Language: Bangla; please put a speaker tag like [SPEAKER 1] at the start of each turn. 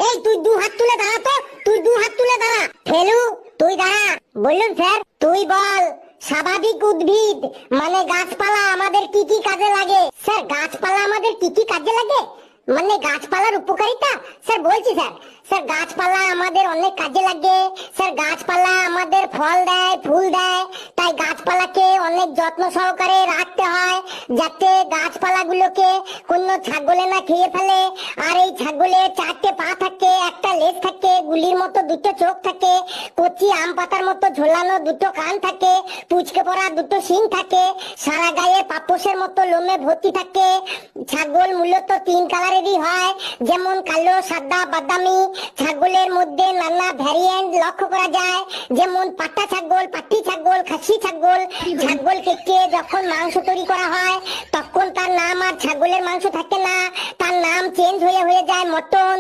[SPEAKER 1] এই তুই দু হাত তুলে দাঁড়া তো, তুই দু হাত তুলে দাঁড়া। ফেলু তুই দাঁড়া। বললুম স্যার। তুই বল স্বাভাবিক উদ্ভিদ মানে গাছপালা আমাদের কি কি কাজে লাগে? স্যার গাছপালা আমাদের কি কি কাজে লাগে মানে গাছপালার উপকারিতা? স্যার বলছি স্যার। স্যার গাছপালা আমাদের অনেক কাজে লাগে। স্যার গাছপালা আমাদের ফল দেয়, ফুল দেয়। তাই গাছপালাকে অনেক যত্ন সহকারে রাখতে হয় যাতে গাছপালাগুলোকে কোনো ছাগলে না খেয়ে ফেলে। আর এই ছাগলের 4টে পা থাকে, একটা লেজ থাকে, গুলির মতো 2টো চোখ থাকে, কচি আম পাতার মতো ঝোলানো 2টো কান থাকে, পুচকে পড়া 2টো শিং থাকে, সারা গায়ে পাপোশের মতো লোমে ভর্তি থাকে। ছাগল মূলত 3 কালারেরই হয়, যেমন কালো, সাদা, বাদামি। ছাগলের মধ্যে নানা ভ্যারিয়েন্ট লক্ষ্য করা যায়, যেমন পাটা ছাগল, পাটি ছাগল, খাসি ছাগল। ছাগল কেটে যখন মাংস তৈরি করা হয় তখন তার নাম আর ছাগলের মাংস থাকে না, তার নাম চেঞ্জ হয়ে যায় মটন।